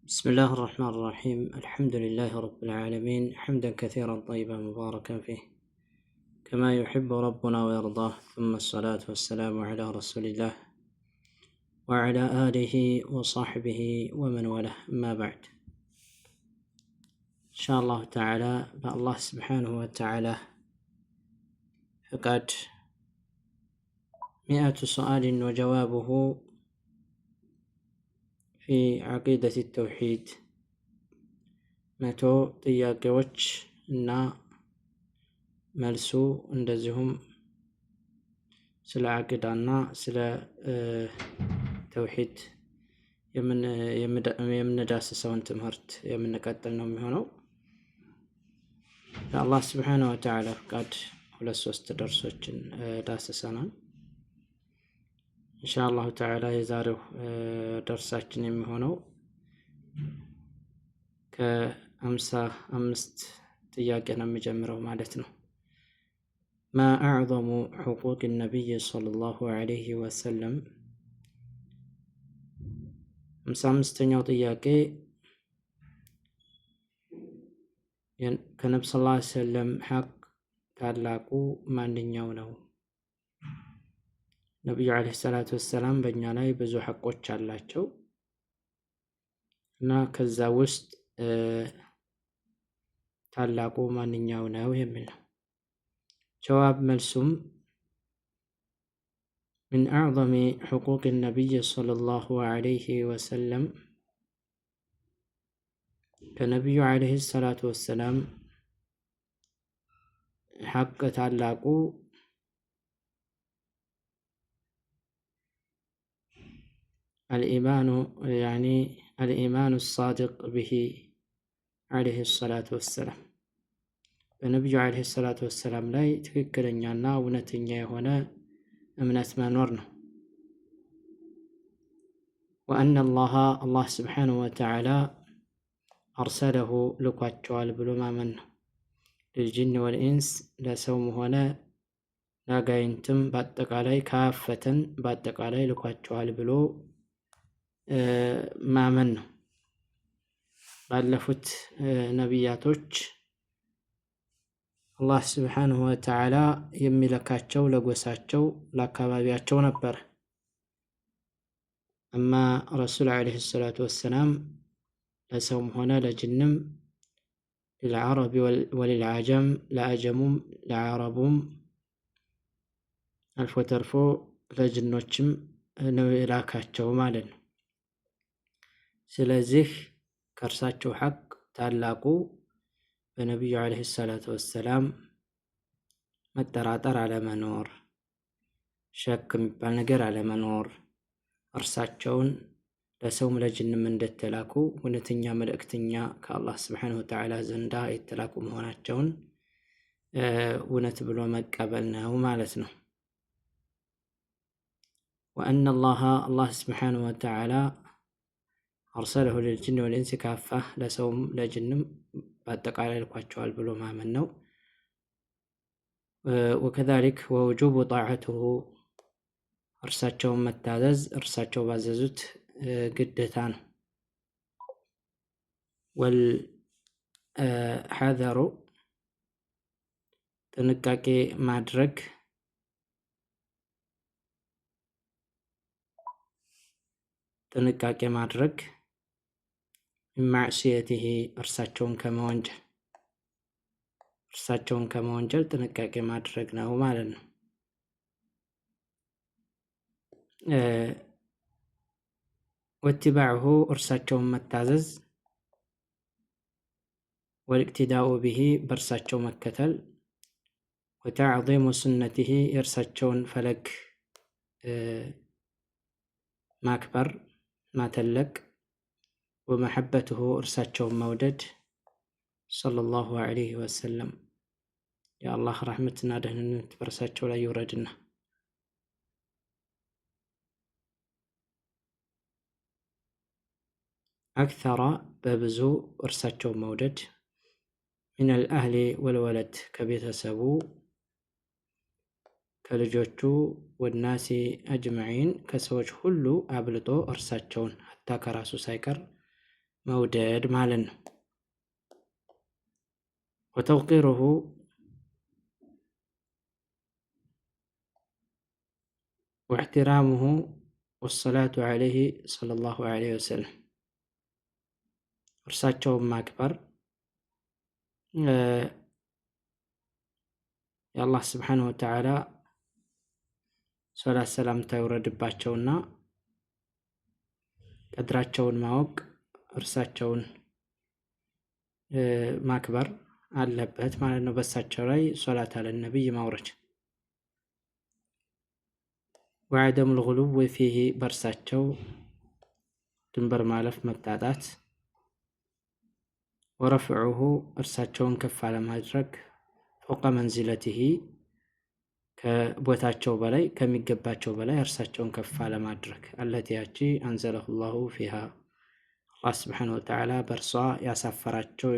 بسم الله الرحمن الرحيم. الحمد لله رب العالمين، حمدا كثيرا طيبا مباركا فيه كما يحب ربنا ويرضاه، ثم الصلاة والسلام على رسول الله وعلى آله وصحبه ومن والاه، أما بعد. إن شاء الله تعالى بالله سبحانه وتعالى فقد 100 سؤال وجوابه في عقيدة التوحيد، 100 ጥያቄዎች እና መልሱ እንደዚሁም ስለ አቂዳና ስለ ተውሂድ የምንዳስሰውን ትምህርት የምንቀጥል ነው የሚሆነው። በአላህ ስብሓነሁ ወተዓላ ፍቃድ 2-3 ደርሶችን ዳስሰናል። ኢንሻአላሁ ተዓላ የዛሬው ደርሳችን የሚሆነው ከ55 ጥያቄ ነው የሚጀምረው ማለት ነው። ما أعظم حقوق النبي صلى الله عليه وسلم 55ኛው ጥያቄ ከነብዩ ሰለላሁ ዐለይሂ ወሰለም ሐቅ ታላቁ ማንኛው ነው? ነብዩ ዐለይሂ ሰላቱ ወሰላም በእኛ ላይ ብዙ ሐቆች አላቸው እና ከዛ ውስጥ ታላቁ ማንኛው ነው የሚል ነው። ጀዋብ መልሱም من أعظم حقوق النبي صلى الله عليه وسلم ከነቢዩ ዐለይሂ ሰላቱ ወሰላም ሐቅ ታላቁ الإيمان الصادق به ዐለይሂ ሰላቱ ወሰላም በነቢዩ ዐለይሂ ሰላቱ ወሰላም ላይ ትክክለኛና እውነተኛ የሆነ እምነት መኖር ነው። ወአነ አላህ ስብሓነሁ ወተዓላ አርሰለሁ ልኳቸዋል ብሎ ማመን ነው። ልልጅን ወልኢንስ ለሰውም ሆነ ለአጋይንትም በአጠቃላይ ካፈተን በአጠቃላይ ልኳቸዋል ብሎ ማመን ነው። ባለፉት ነቢያቶች አላህ ስብሓነሁ ወተዓላ የሚለካቸው ለጎሳቸው ለአካባቢያቸው ነበር። እማ ረሱል ዐለይሂ ሰላቱ ወሰላም ለሰውም ሆነ ለጅንም ለልዓረቢ ወልልዓጀም ለአጀሙም ለዓረቡም አልፎ ተርፎ ለጅኖችም ነው የላካቸው ማለት ነው። ስለዚህ ከእርሳቸው ሐቅ ታላቁ በነቢዩ ዐለይሂ ሰላቱ ወሰላም መጠራጠር አለመኖር፣ ሸክ የሚባል ነገር አለመኖር፣ እርሳቸውን ለሰውም ለጅንም እንደተላኩ እውነተኛ መልእክተኛ ከአላህ ስብሓነሁ ወተዓላ ዘንዳ የተላኩ መሆናቸውን እውነት ብሎ መቀበል ነው ማለት ነው። ወአነ አላህ ስብሓነሁ ወተዓላ አርሰለሁ ልልጅን ወልኢንስ ካፋ ለሰውም ለጅንም በአጠቃላይ ልኳቸዋል ብሎ ማመን ነው። ወከዛሊክ ወውጁቡ ጣዓቱሁ እርሳቸውን መታዘዝ እርሳቸው ባዘዙት ግዴታ ነው። ወልሐዘሩ ጥንቃቄ ማድረግ ማዕሲየቲሂ እርሳቸውን ከመወንጀል ጥንቃቄ ማድረግ ነው ማለት ነው። ወትባዕሁ እርሳቸውን መታዘዝ፣ ወልእቅትዳኡ ቢሂ በእርሳቸው መከተል፣ ወተዕዚሙ ሱነቲሂ የእርሳቸውን ፈለግ ማክበር ማተለቅ፣ ወመሐበትሁ እርሳቸውን መውደድ ሰለላሁ ዐለይሂ ወሰለም የአላህ ረሕመትና ደህንነት በእርሳቸው ላይ ይውረድና አክተራ በብዙ እርሳቸውን መውደድ ሚነል አህሊ ወልወለድ ከቤተሰቡ ከልጆቹ ወናሲ አጅመዒን ከሰዎች ሁሉ አብልጦ እርሳቸውን ሀታ ከራሱ ሳይቀር መውደድ ማለት ነው። ወተውቂሩሁ ወእሕትራሙሁ ወሰላቱ ዐለይሂ ሰለላሁ ዐለይሂ ወሰለም እርሳቸውን ማክበር የአላህ ስብሓነሁ ወተዓላ ሶላት ሰላምታ ይውረድባቸውና ቀድራቸውን ማወቅ እርሳቸውን ማክበር አለበት ማለት ነው። በእሳቸው ላይ ሶላት አለ ነቢይ ማውረድ። ወዐደሙል ጉሉዊ ፊሂ በእርሳቸው ድንበር ማለፍ መታጣት። ወረፍዑሁ እርሳቸውን ከፍ አለማድረግ ፎቀ መንዚለቲሂ ከቦታቸው በላይ ከሚገባቸው በላይ እርሳቸውን ከፍ አለማድረግ። አለቲ ያቺ አንዘለሁ ላሁ ፊሃ አላህ ስብሓነሁ ወተዓላ በእርሷ ያሰፈራቸው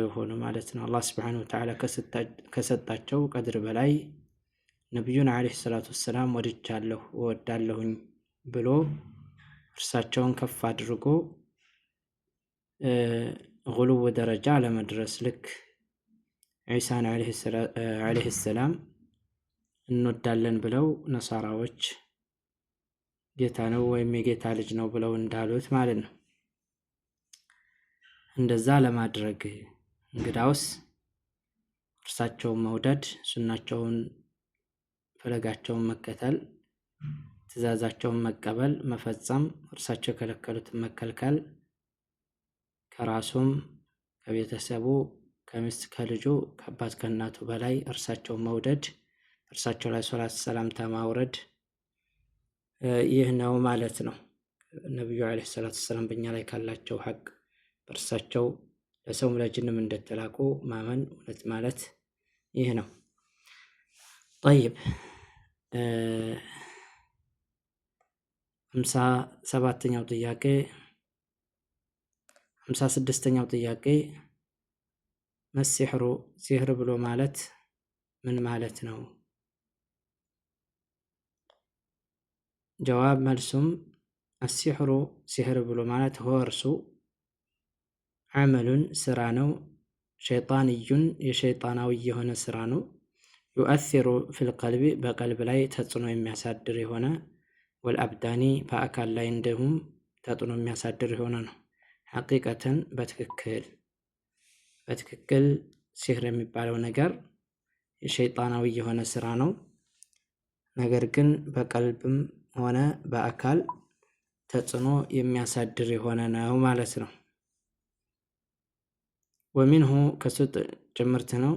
የሆኑ ማለት ነው። አላህ ስብሓነሁ ወተዓላ ከሰጣቸው ቀድር በላይ ነቢዩን ዓለይሂ ሰላቱ ወሰላም ወድጃለሁ እወዳለሁኝ ብሎ እርሳቸውን ከፍ አድርጎ ጉሉው ደረጃ ለመድረስ ልክ ዒሳን ዓለይሂ ሰላም እንወዳለን ብለው ነሳራዎች ጌታ ነው ወይም የጌታ ልጅ ነው ብለው እንዳሉት ማለት ነው። እንደዛ ለማድረግ እንግዳውስ እርሳቸውን መውደድ፣ ሱናቸውን ፈለጋቸውን መከተል፣ ትእዛዛቸውን መቀበል መፈጸም፣ እርሳቸው የከለከሉትን መከልከል፣ ከራሱም ከቤተሰቡ ከሚስት ከልጁ ከአባት ከእናቱ በላይ እርሳቸውን መውደድ፣ እርሳቸው ላይ ሶላት ሰላምታ ማውረድ ይህ ነው ማለት ነው። ነቢዩ ዓለይሂ ሰላቱ ወሰላም በእኛ ላይ ካላቸው ሐቅ እርሳቸው ለሰውም ለጅንም እንደተላኩ ማመን እውነት ማለት ይህ ነው። ጠይብ 57ኛው ጥያቄ 56ኛው ጥያቄ መሲሕሩ ሲህር ብሎ ማለት ምን ማለት ነው? ጀዋብ መልሱም አሲሕሩ ሲህር ብሎ ማለት ሆ እርሱ ዓመሉን ስራ ነው፣ ሸይጣንዩን የሸይጣናዊ የሆነ ስራ ነው፣ ዩአሲሩ ፊልቀልቢ በቀልብ ላይ ተጽዕኖ የሚያሳድር የሆነ ወልአብዳኒ በአካል ላይ እንዲሁም ተጽዕኖ የሚያሳድር የሆነ ነው። ሐቂቀተን በትክክል ሲህር የሚባለው ነገር የሸይጣናዊ የሆነ ስራ ነው። ነገር ግን በቀልብም ሆነ በአካል ተጽዕኖ የሚያሳድር የሆነ ነው ማለት ነው። ወሚንሁ ከሱ ጭምርት ነው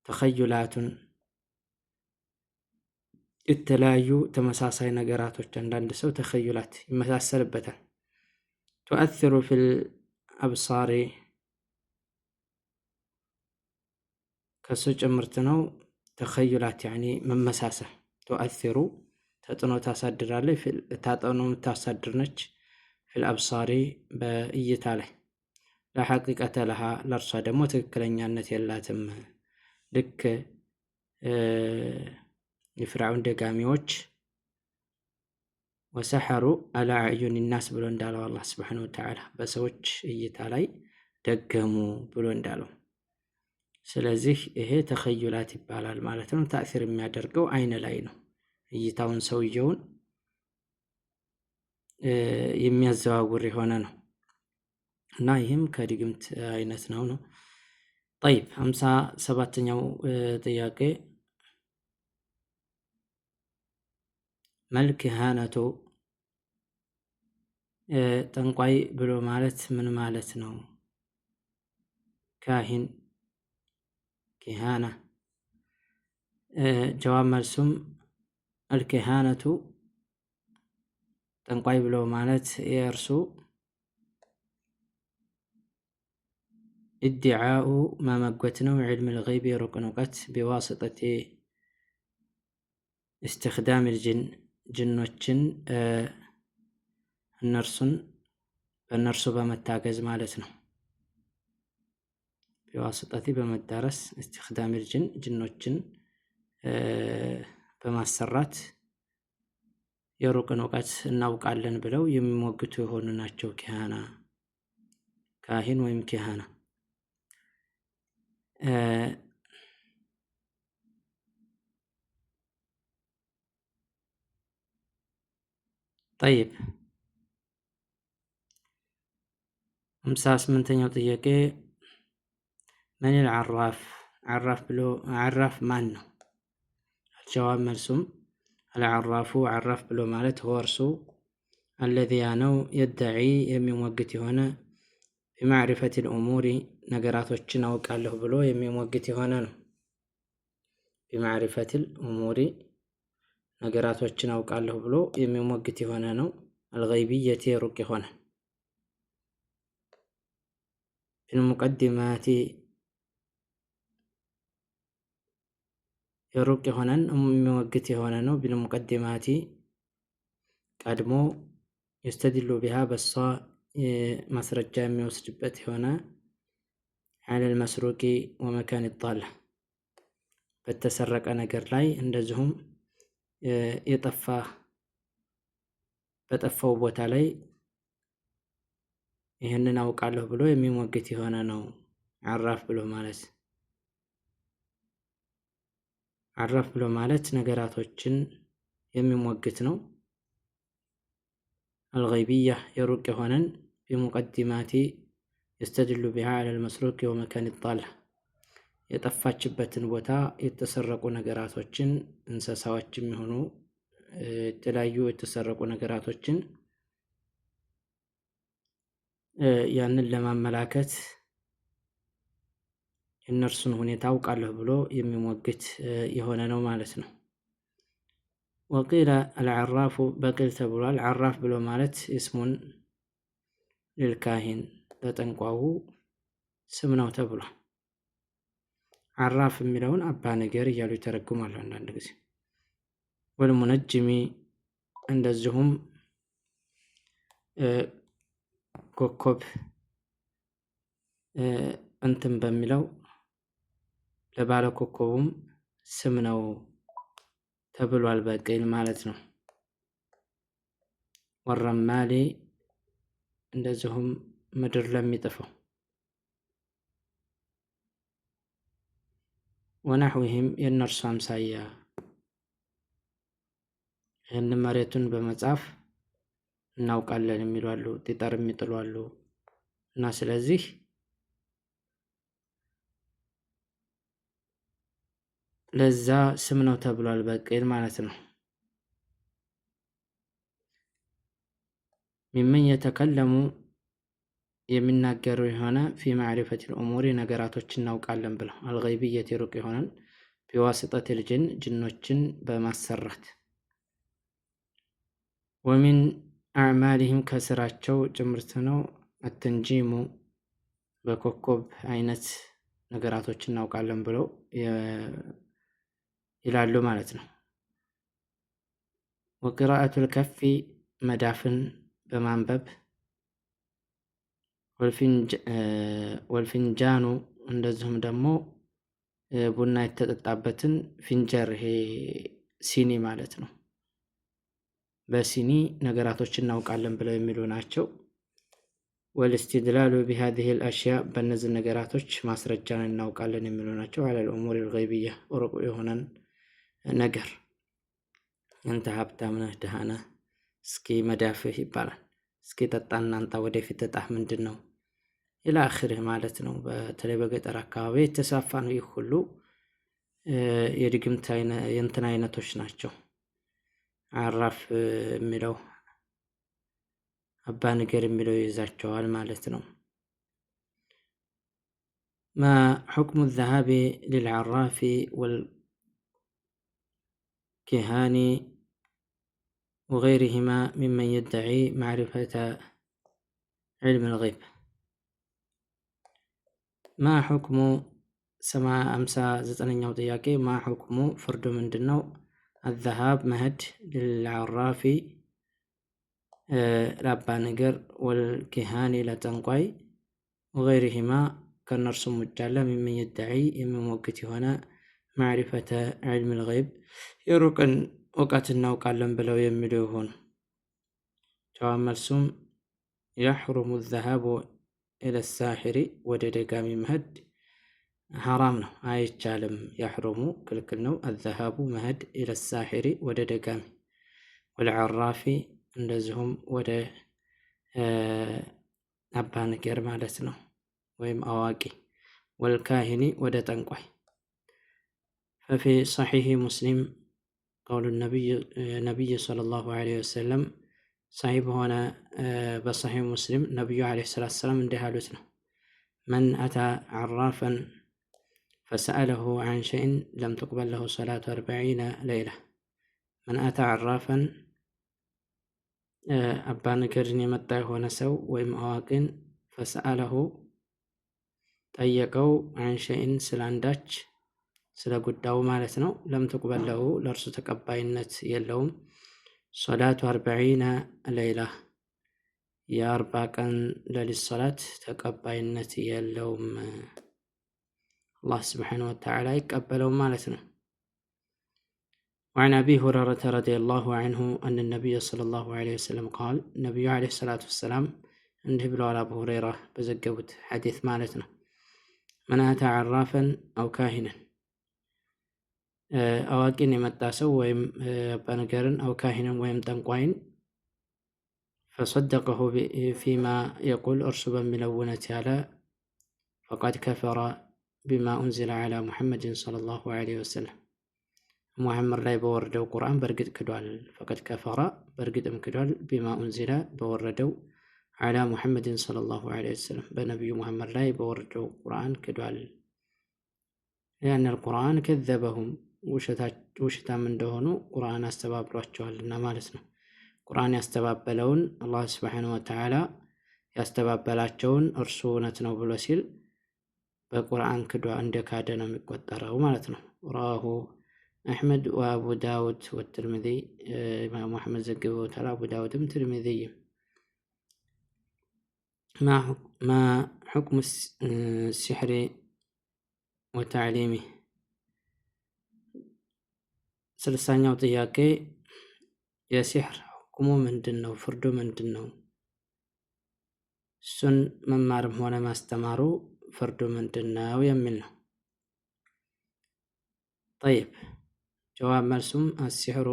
ተኸዩላቱን የተለያዩ ተመሳሳይ ነገራቶች አንዳንድ ሰው ተኸዩላት ይመሳሰልበታል። ቱአሲሩ ፊል አብሳሪ ከሱ ጭምርት ነው ተኸዩላት ያኒ መመሳሰል። ቱአሲሩ ተጽዕኖ ታሳድራለች፣ ታጠኖ የምታሳድር ነች። ፊል አብሳሪ በእይታ ላይ ለሐቂቀተ ለሃ ለእርሷ ደግሞ ትክክለኛነት የላትም። ልክ የፍርዓውን ደጋሚዎች ወሰሐሩ አላ አዕዩኒ ናስ ብሎ እንዳለው አላህ ስብሓነሁ ወተዓላ በሰዎች እይታ ላይ ደገሙ ብሎ እንዳለው። ስለዚህ ይሄ ተኸዩላት ይባላል ማለት ነው። ተእሲር የሚያደርገው አይን ላይ ነው። እይታውን ሰውየውን የሚያዘዋውር የሆነ ነው እና ይህም ከድግምት አይነት ነው። ጠይብ 57ኛው ጥያቄ መልክሃነቱ ጠንቋይ ብሎ ማለት ምን ማለት ነው? ካሂን ኪሃና ጀዋብ መልሱም አልኪሃነቱ ጠንቋይ ብሎ ማለት የእርሱ ኢድዓኡ መመጎት ነው። ዒልም ልገይብ የሩቅን እውቀት ቢዋስጠቲ እስትኽዳም ልጅን ጅኖችን በእነርሱ በመታገዝ ማለት ነው። ቢዋስጠቲ በመዳረስ እስትኽዳም ልጅን ጅኖችን በማሰራት የሩቅን እውቀት እናውቃለን ብለው የሚሞግቱ የሆኑ ናቸው። ካሂን ወይም ኪሃና። ጠይብ 58ኛው ጥያቄ መኒል ዓራፍ ማን ነው? አልጀዋብ መልሱም አልዓራፉ ዓራፍ ብሎ ማለት ሆ እርሱ አለዚያ ነው የደዒ የሚሞግት የሆነ ቢማዕሪፈት ልእሙሪ ነገራቶችን አውቃለሁ ብሎ የሚሞግት የሆነ ነው። ቢማዕሪፈት ልእሙሪ ነገራቶችን አውቃለሁ ብሎ የሚሞግት የሆነ ነው። አልገይብየቲ ሩቅ የሆነ ቢልሙቀድማቲ የሩቅ የሆነን የሚሞግት የሆነ ነው። ቢልሙቀድማቲ ቀድሞ የስተድሉ ቢሃ በሷ ማስረጃ የሚወስድበት የሆነ ዐለል መስሩቂ ወመካን ጣላ በተሰረቀ ነገር ላይ እንደዚሁም በጠፋው ቦታ ላይ ይህንን አውቃለሁ ብሎ የሚሞግት የሆነ ነው ዓራፍ ብሎ ማለት። ዓራፍ ብሎ ማለት ነገራቶችን የሚሞግት ነው። አልገይብያ የሩቅ የሆነን ቢሙቀዲማቲ የስተድሉ ቢሃ ዐለል መስሩቂ ወመካን ጣላ የጠፋችበትን ቦታ የተሰረቁ ነገራቶችን እንስሳዎችም የሆኑ የተለያዩ የተሰረቁ ነገራቶችን ያንን ለማመላከት የእነርሱን ሁኔታ አውቃለሁ ብሎ የሚሞግት የሆነ ነው ማለት ነው። ወቂለ አልዓራፉ በቂል ተብሏል። ዓራፍ ብሎ ማለት እስሙን ልልካሂን ለጠንቋው ስም ነው ተብሏል። ዓራፍ የሚለውን አባ ነገር እያሉ ይተረጉማሉ አንዳንድ ጊዜ። ወልሙነጅሚ እንደዚሁም ኮከብ እንትን በሚለው ለባለ ኮከቡም ስም ነው ተብሏል በቂል ማለት ነው። ወረማሊ እንደዚሁም ምድር ለሚጥፈው ወናሕዊህም የእነርሱ አምሳያ ይህን መሬቱን በመጻፍ እናውቃለን የሚሉ አሉ፣ ጢጠር የሚጥሉ አሉ። እና ስለዚህ ለዛ ስም ነው ተብሏል በቂል ማለት ነው። ሚመን የተከለሙ የሚናገሩ የሆነ ፊ ማዕሪፈት ልእሙሪ ነገራቶች እናውቃለን ብለው አልገይብየት ሩቅ የሆነን ቢዋስጠት ልጅን ጅኖችን በማሰራት ወሚን አዕማሊህም ከስራቸው ጭምርት ነው አተንጂሙ በኮከብ አይነት ነገራቶች እናውቃለን ብለው ይላሉ ማለት ነው። ወቅራአቱል ከፊ መዳፍን በማንበብ ወልፊንጃኑ እንደዚሁም ደግሞ ቡና የተጠጣበትን ፊንጀር ይሄ ሲኒ ማለት ነው። በሲኒ ነገራቶችን እናውቃለን ብለው የሚሉ ናቸው። ወልእስትድላሉ ቢሃዚህ አልአሽያ በእነዚህ ነገራቶች ማስረጃን እናውቃለን የሚሉ ናቸው። ዐለል ኡሙር አልገይብያ ሩቅ የሆነን ነገር አንተ ሀብታም ነህ ድሃ ነህ እስኪ መዳፍህ ይባላል። እስኪ ጠጣ እናንጣ ወደፊት እጣህ ምንድን ነው ኢላ አኺርህ ማለት ነው። በተለይ በገጠር አካባቢ የተስፋፋ ነው። ይህ ሁሉ የድግምት የእንትን አይነቶች ናቸው። ዓራፍ የሚለው አባ ነገር የሚለው ይይዛቸዋል ማለት ነው። ማ ሑክሙ ዘሃቢ ሊልዓራፊ ወልኪሃኒ ወገይሪሂማ ሚመን የደዒ ማዕሪፈተ ዒልም ልገይብ። ማ ሑክሙ 59ኛው ጥያቄ ማ ሑክሙ ፍርዱ ምንድን ነው? አዘሃብ መሄድ ልልዓራፊ ለአባ ነገር ወልኪሃኒ ለጠንቋይ ወገይሪሂማ ከእነርሱም ውጭ ያለ ሚመን የደዒ የሚሞግት የሆነ ማዕሪፈተ ዒልም ልገይብ የሩቅን እውቀት እናውቃለን ብለው የሚሉ ይሆኑ? ጀዋብ መልሱም የሕሩሙ ዘሃቡ ኢለ ሳሒሪ ወደ ደጋሚ መሄድ ሐራም ነው፣ አይቻልም። የሕሩሙ ክልክል ነው። አዘሃቡ መሄድ ኢለ ሳሒሪ ወደ ደጋሚ፣ ወልዐራፊ እንደዚሁም ወደ አባነገር ማለት ነው ወይም አዋቂ፣ ወልካሂኒ ወደ ጠንቋይ። ፈፊ ሰሒሕ ሙስሊም ቀውሉ ነቢይ ሰለላሁ ዐለይሂ ወሰለም ሰሒሕ በሆነ በሰሒሕ ሙስሊም ነቢዩ ዐለይሂ ሰላቱ ወሰላም እንዲህ ያሉት ነው። መን አታ ዐራፈን ፈሰአለሁ ዐን ሸይእን ለም ትቅበል ለሁ ሰላቱ 40 ለይላ። መን አታ ዐራፈን አባነገርን የመጣ የሆነ ሰው ወይም አዋቂን ፈሰአለሁ ጠየቀው፣ ዐን ሸይእን ስለ አንዳች ስለ ጉዳዩ ማለት ነው። ለም ትቅበል ለሁ ለእርሱ ተቀባይነት የለውም። ሶላቱ 40 ለይላ የ40 ቀን ሌሊት ሶላት ተቀባይነት የለውም። አላህ ስብሓነሁ ወተዓላ አይቀበለውም ማለት ነው። وعن أبي هريرة رضي الله عنه أن النبي صلى الله عليه وسلم قال نبي عليه الصلاة والسلام እንዲህ ብለዋል። አቡ ሁረይራ በዘገቡት ሐዲስ ማለት ነው። መን አታ ዐራፈን አው ካሂነን አዋቂን የመጣ ሰው ወይም አባነገርን አው ካሂነን ወይም ጠንቋይን ፈሰደቀሁ ፊማ የቁል እርሱ በሚለው እውነት ያለ ፈቀድ ከፈረ ቢማ ኡንዚለ ዐላ ሙሐመድን ሰለላሁ ዐለይሂ ወሰለም ሙሐመድ ላይ በወረደው ቁርአን በእርግጥ ክዷል። ፈቀድ ከፈረ በእርግጥም ክዷል። ቢማ ኡንዚለ በወረደው ዐላ ሙሐመድን ሰለላሁ ዐለይሂ ወሰለም በነቢዩ ሙሐመድ ላይ በወረደው ቁርአን ክዷል። ያን አልቁርአን ከዘበሁም ውሸታም እንደሆኑ ቁርአን አስተባብሏቸዋልና ማለት ነው። ቁርአን ያስተባበለውን አላህ ሱብሓነሁ ወተዓላ ያስተባበላቸውን እርሱ እውነት ነው ብሎ ሲል በቁርአን ክዷ እንደ ካደ ነው የሚቆጠረው ማለት ነው። ረዋሁ አሕመድ ወአቡ ዳውድ ወትርሚዚ ኢማሙ አሕመድ ዘግበውታል። አቡ ዳውድም ትርሚዚይም። ማ ሑክሙ ሲሕሪ ወተዕሊሚህ 60ኛው ጥያቄ የሲሕር ሁክሙ ምንድን ነው? ፍርዱ ምንድን ነው? እሱን መማርም ሆነ ማስተማሩ ፍርዱ ምንድን ነው የሚል ነው። ጠይብ ጀዋብ መልሱም አሲሕሩ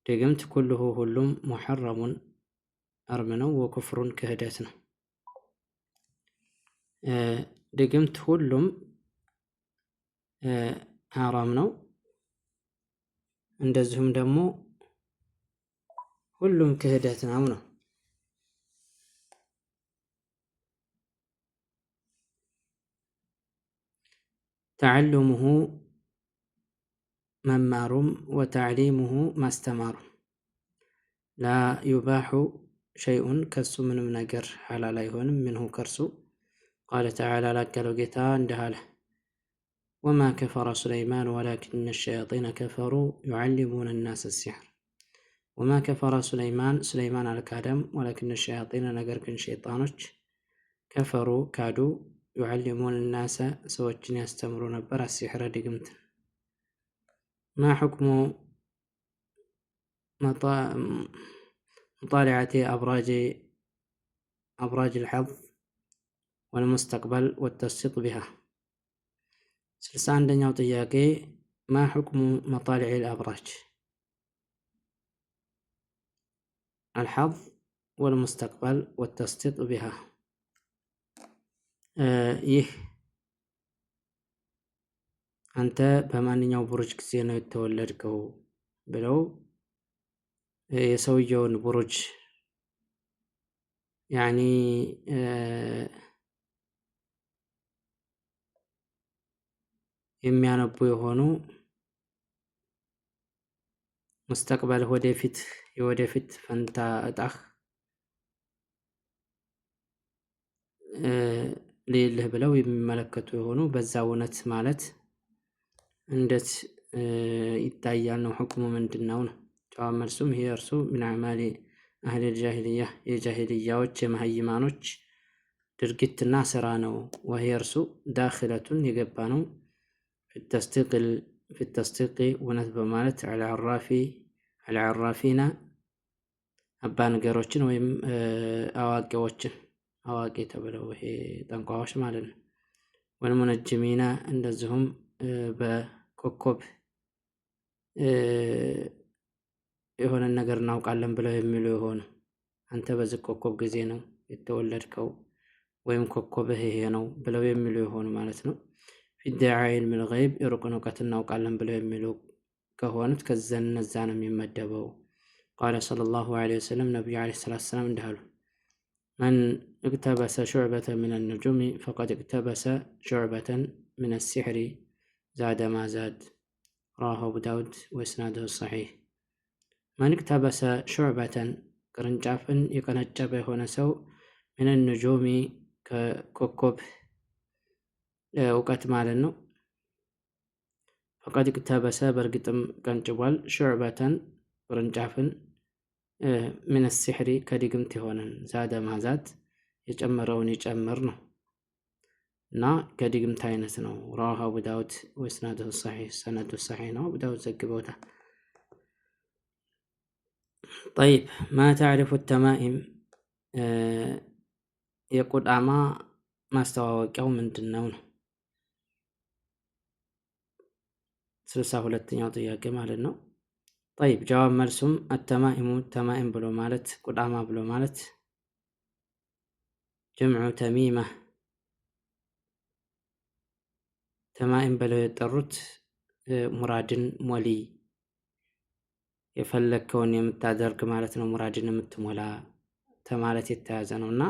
ድግምት ኩልሁ ሁሉም ሙሐረሙን እርም ነው፣ ወኩፍሩን ክህደት ነው። ድግምት ሁሉም ሐራም ነው፣ እንደዚሁም ደግሞ ሁሉም ክህደት ነው ነው። ተዓሉሙሁ መማሩም ወተዕሊሙሁ ማስተማሩም ላ ዩባሑ ሸይኡን ከሱ ምንም ነገር ሐላል አይሆንም። ምንሁ ከርሱ ቃለ ተዓላ ላቀለው ጌታ እንዲህ አለ፣ ወማ ከፈረ ሱለይማን ወላኪነ ሸያጢነ ከፈሩ ዩዓሊሙነ ናስ ሲሕር። ወማ ከፈረ ሱለይማን አልካደም፣ ወላኪነ ሸያጢነ ነገር ግን ሸይጣኖች ከፈሩ ካዱ፣ ዩዓሊሙነ ናሰ ሰዎችን ያስተምሩ ነበር፣ አሲሕረ ድግምትን። ማ ሑክሙ ሙጣሊዐቲ አብራጅ ልሐዝ ወልሙስተቅበል ወተስጢቅ ቢሃ 61ኛው ጥያቄ ማ ሑክሙ መጣሊዕ ልአብራጅ አልሐዝ ወልሙስተቅበል ወተስጢቅ ቢሃ። ይህ አንተ በማንኛው ቡሩጅ ጊዜ ነው የተወለድከው ብለው የሰውየውን ቡሩጅ ያኒ የሚያነቡ የሆኑ ሙስተቅበል የወደፊት ፈንታ እጣህ ሌልህ ብለው የሚመለከቱ የሆኑ በዛ እውነት ማለት እንዴት ይታያል ነው? ሁክሙ ምንድን ነው ነው? ጀዋብ መልሱም ይሄ እርሱ ምን አዕማሊ አህሊል ጃሂልያ የጃሂልያዎች የመሀይማኖች ድርጊትና ስራ ነው። ወሄ እርሱ ዳኽለቱን የገባ ነው ተስዲቅል ፊ ተስዲቂ እውነት በማለት አልዓራፊና አባንገሮችን ወይም አዋቂዎችን አዋቂ ተብለው ይሄ ጠንቋዎች ማለት ነው። ወልሙነጅሚና እንደዚሁም በኮከብ የሆነ ነገር እናውቃለን ብለው የሚሉ የሆኑ አንተ በዚህ ኮከብ ጊዜ ነው የተወለድከው ወይም ኮከብህ ይሄ ነው ብለው የሚሉ የሆኑ ማለት ነው። ፊደዓ ዒልሚል ገይብ የሩቅን እውቀት እናውቃለን ብለው የሚሉ ከሆኑት ከነዛ ነው የሚመደበው። ቃለ ሰለላሁ ዐለይሂ ወሰለም ነቢዩ ዐለይሂ ሰላቱ ወሰላም እንዲህ አሉ፣ መን እቅተበሰ ሹዕበተን ሚነ ኑጁሚ ፈቀድ እቅተበሰ ሹዕበተን ሚነ ሲሕሪ ዛደ ማ ዛድ ረዋሁ አቡ ዳውድ ወኢስናዱሁ ሰሒሕ። መን እቅተበሰ ሹዕበተን ቅርንጫፍን የቀነጨበ የሆነ ሰው ሚነ ኑጁሚ ከኮከብ እውቀት ማለት ነው። ፈቀድ እቅተበሰ በእርግጥም ቀንጭቧል፣ ሹዕበተን ቅርንጫፍን ሚነ ሲሕሪ ከድግምት የሆነን ዛደ ማዛት የጨመረውን ይጨምር ነው እና ከድግምት አይነት ነው። ረዋሁ አቡ ዳውድ ወኢስናዱሁ ሰሒሕ ሰነዱ ሰሒሕ ነው። አቡ ዳውድ ዘግበውታል። ጠይብ ማ ተዕሪፉ ተማኢም የቁጣማ ማስተዋወቂያው ምንድን ነው ነው 62ኛው ጥያቄ ማለት ነው። ጠይብ ጀዋብ መልሱም አተማኢሙ ተማኢም ብሎ ማለት ቁጣማ ብሎ ማለት ጀምዑ ተሚማ ተማኢም ብለው የጠሩት ሙራድን ሞሊ የፈለግከውን የምታደርግ ማለት ነው። ሙራድን የምትሞላ ተማለት የተያዘ ነው እና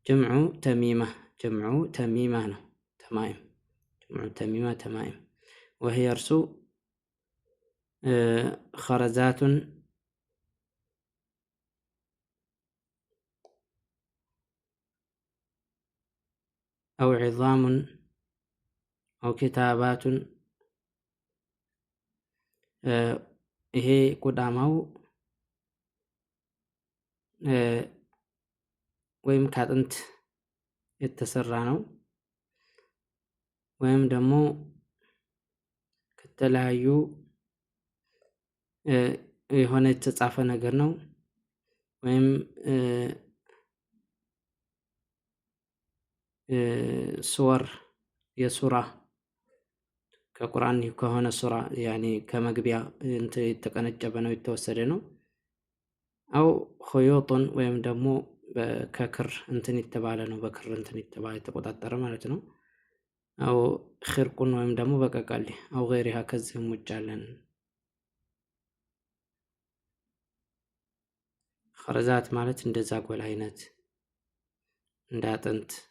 ጀምዑ ተሚማ ነው። ተማኢም ጀምዑ ተሚማ ተማኢም ወህይ እርሱ ኸረዛቱን አው ዒዛሙን አው ኪታባቱን ይሄ ቁዳማው ወይም ከአጥንት የተሰራ ነው ወይም ደግሞ ከተለያዩ የሆነ የተጻፈ ነገር ነው ወይም ሱወር የሱራ ከቁርአን ከሆነ ሱራ ያኔ ከመግቢያ የተቀነጨበ ነው የተወሰደ ነው። አው ኹዩጡን ወይም ደግሞ ከክር እንትን የተባለ ነው በክር እንትን የተባለ የተቆጣጠረ ማለት ነው። አው ኺርቁን ወይም ደግሞ በቀቀል አው ገይሪሃ ከዚህም ውጭ ያለን ኸረዛት ማለት እንደዛ ጎል አይነት እንደ አጥንት